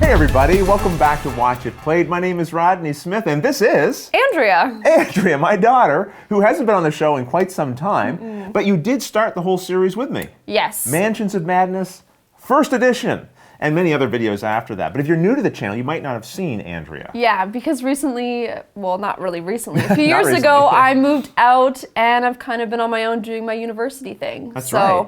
Hey everybody, welcome back to Watch It Played. My name is Rodney Smith and this is... Andrea. Andrea, my daughter, who hasn't been on the show in quite some time, but you did start the whole series with me. Yes. Mansions of Madness, first edition, and many other videos after that. But if you're new to the channel, you might not have seen Andrea. Yeah, because recently, well, not really recently, a few years ago, I moved out and I've kind of been on my own doing my university thing. That's right.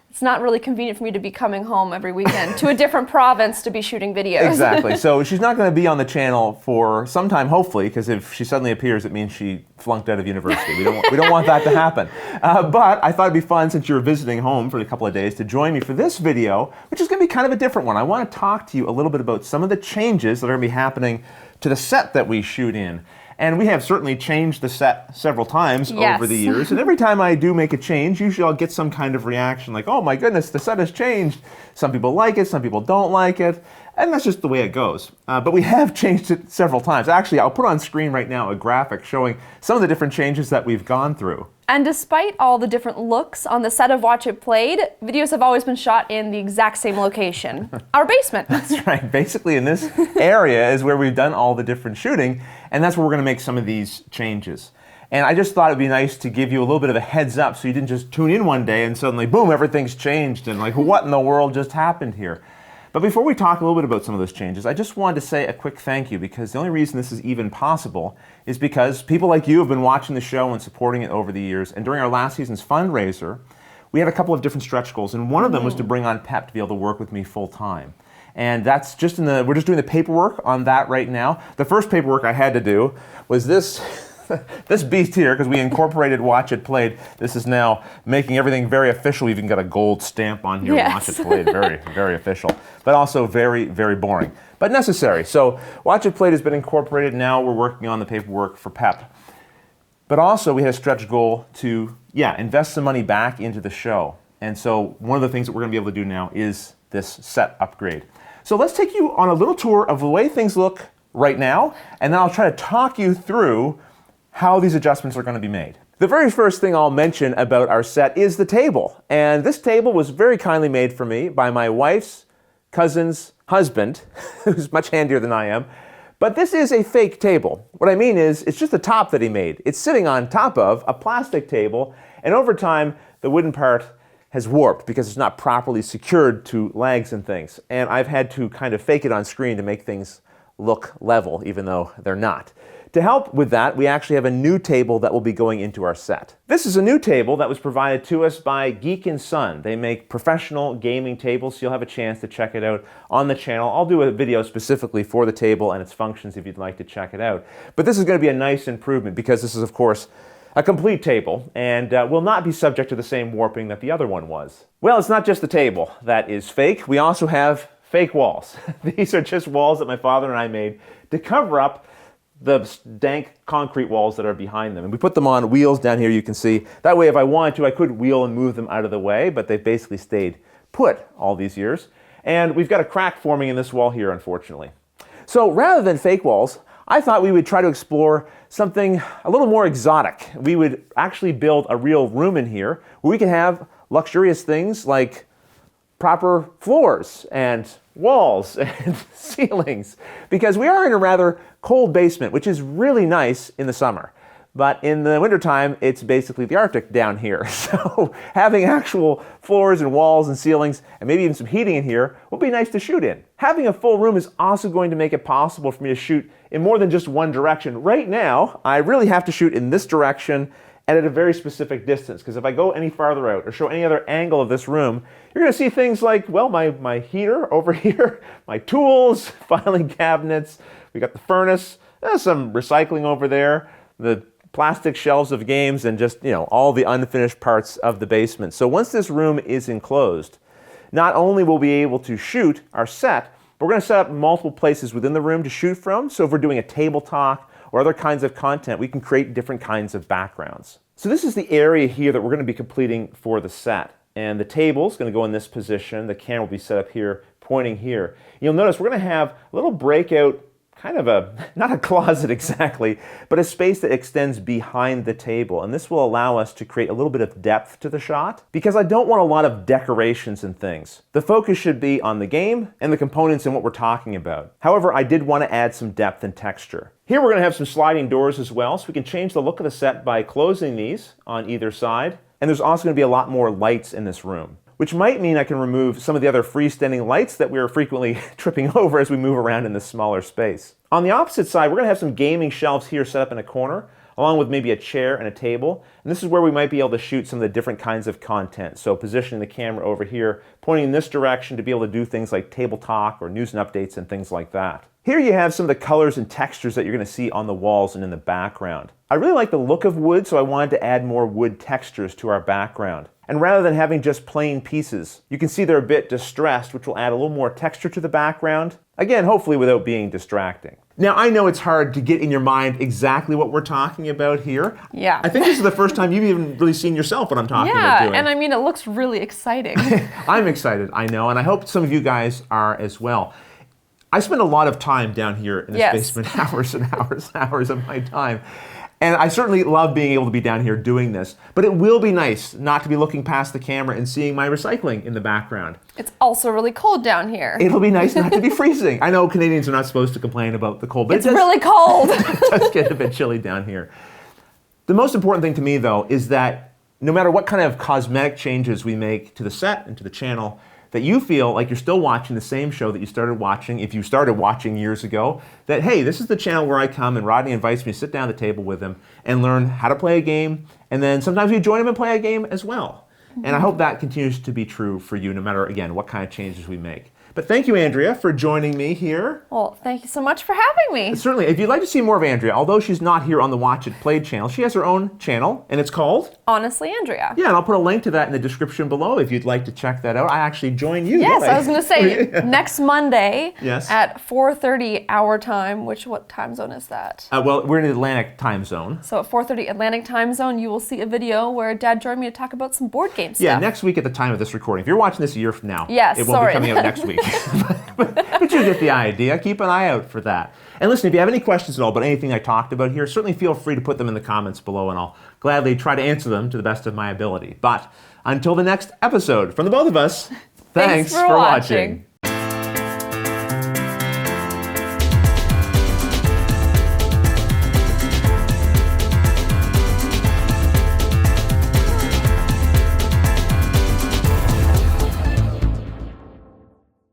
It's not really convenient for me to be coming home every weekend to a different province to be shooting videos. Exactly. So she's not going to be on the channel for some time, hopefully, because if she suddenly appears, it means she flunked out of university. We don't want that to happen. But I thought it'd be fun, since you were visiting home for a couple of days, to join me for this video, which is going to be kind of a different one. I want to talk to you a little bit about some of the changes that are going to be happening to the set that we shoot in. And we have certainly changed the set several times over the years. And every time I do make a change, usually I'll get some kind of reaction like, oh my goodness, the set has changed. Some people like it, some people don't like it. And that's just the way it goes. But we have changed it several times. Actually, I'll put on screen right now a graphic showing some of the different changes that we've gone through. And despite all the different looks on the set of Watch It Played, videos have always been shot in the exact same location, our basement. That's right. Basically, in this area is where we've done all the different shooting, and that's where we're going to make some of these changes. And I just thought it'd be nice to give you a little bit of a heads up so you didn't just tune in one day and suddenly, boom, everything's changed, and like, what in the world just happened here? But before we talk a little bit about some of those changes, I just wanted to say a quick thank you, because the only reason this is even possible is because people like you have been watching the show and supporting it over the years. And during our last season's fundraiser, we had a couple of different stretch goals, and one of them was to bring on Pep to be able to work with me full time. And that's just we're just doing the paperwork on that right now. The first paperwork I had to do was this. This beast here, because we incorporated Watch It Played. This is now making everything very official. We've even got a gold stamp on here, yes. Watch It Played. Very, very official. But also very, very boring. But necessary. So Watch It Played has been incorporated. Now we're working on the paperwork for Pep. But also we had a stretch goal to, invest some money back into the show. And so one of the things that we're going to be able to do now is this set upgrade. So let's take you on a little tour of the way things look right now, and then I'll try to talk you through how these adjustments are going to be made. The very first thing I'll mention about our set is the table. And this table was very kindly made for me by my wife's cousin's husband, who's much handier than I am. But this is a fake table. What I mean is, it's just the top that he made. It's sitting on top of a plastic table, and over time, the wooden part has warped because it's not properly secured to legs and things. And I've had to kind of fake it on screen to make things look level, even though they're not. To help with that, we actually have a new table that will be going into our set. This is a new table that was provided to us by Geek & Son. They make professional gaming tables, so you'll have a chance to check it out on the channel. I'll do a video specifically for the table and its functions if you'd like to check it out. But this is going to be a nice improvement because this is, of course, a complete table and will not be subject to the same warping that the other one was. Well, it's not just the table that is fake. We also have fake walls. These are just walls that my father and I made to cover up the dank concrete walls that are behind them. And we put them on wheels down here, you can see. That way, if I wanted to, I could wheel and move them out of the way, but they've basically stayed put all these years. And we've got a crack forming in this wall here, unfortunately. So rather than fake walls, I thought we would try to explore something a little more exotic. We would actually build a real room in here where we can have luxurious things like proper floors and walls and ceilings, because we are in a rather cold basement, which is really nice in the summer. But in the wintertime, it's basically the Arctic down here. So having actual floors and walls and ceilings, and maybe even some heating in here, will be nice to shoot in. Having a full room is also going to make it possible for me to shoot in more than just one direction. Right now, I really have to shoot in this direction and at a very specific distance, because if I go any farther out or show any other angle of this room, you're going to see things like, well, my heater over here, my tools, filing cabinets, we got the furnace, some recycling over there, the plastic shelves of games, and just, all the unfinished parts of the basement. So once this room is enclosed, not only will we be able to shoot our set, but we're going to set up multiple places within the room to shoot from. So if we're doing a table talk or other kinds of content, we can create different kinds of backgrounds. So this is the area here that we're going to be completing for the set. And the table's going to go in this position. The camera will be set up here, pointing here. You'll notice we're going to have a little breakout kind of not a closet exactly, but a space that extends behind the table. And this will allow us to create a little bit of depth to the shot because I don't want a lot of decorations and things. The focus should be on the game and the components and what we're talking about. However, I did want to add some depth and texture. Here we're going to have some sliding doors as well, so we can change the look of the set by closing these on either side. And there's also going to be a lot more lights in this room, which might mean I can remove some of the other freestanding lights that we're frequently tripping over as we move around in this smaller space. On the opposite side, we're going to have some gaming shelves here set up in a corner, along with maybe a chair and a table. And this is where we might be able to shoot some of the different kinds of content. So positioning the camera over here, pointing in this direction to be able to do things like table talk or news and updates and things like that. Here you have some of the colors and textures that you're going to see on the walls and in the background. I really like the look of wood, so I wanted to add more wood textures to our background. And rather than having just plain pieces, you can see they're a bit distressed, which will add a little more texture to the background. Again, hopefully without being distracting. Now, I know it's hard to get in your mind exactly what we're talking about here. Yeah. I think this is the first time you've even really seen yourself what I'm talking about doing. Yeah, and I mean, it looks really exciting. I'm excited, I know, and I hope some of you guys are as well. I spend a lot of time down here in this basement, hours and hours and hours of my time. And I certainly love being able to be down here doing this. But it will be nice not to be looking past the camera and seeing my recycling in the background. It's also really cold down here. It'll be nice not to be freezing. I know Canadians are not supposed to complain about the cold, but it's really cold. It does get a bit chilly down here. The most important thing to me, though, is that no matter what kind of cosmetic changes we make to the set and to the channel, that you feel like you're still watching the same show that you started watching, if you started watching years ago, that, hey, this is the channel where I come and Rodney invites me to sit down at the table with him and learn how to play a game, and then sometimes we join him and play a game as well. And I hope that continues to be true for you, no matter, again, what kind of changes we make. But thank you, Andrea, for joining me here. Well, thank you so much for having me. Certainly. If you'd like to see more of Andrea, although she's not here on the Watch It Played channel, she has her own channel, and it's called? Honestly, Andrea. Yeah, and I'll put a link to that in the description below if you'd like to check that out. I actually join you. Yes, I was going to say, next Monday yes. at 4:30 our time, what time zone is that? Well, we're in the Atlantic time zone. So at 4:30 Atlantic time zone, you will see a video where Dad joined me to talk about some board game stuff. Yeah, next week at the time of this recording. If you're watching this a year from now, yes, it won't be coming out next week. But you get the idea. Keep an eye out for that. And listen, if you have any questions at all about anything I talked about here, certainly feel free to put them in the comments below, and I'll gladly try to answer them to the best of my ability. But until the next episode, from the both of us, thanks for watching.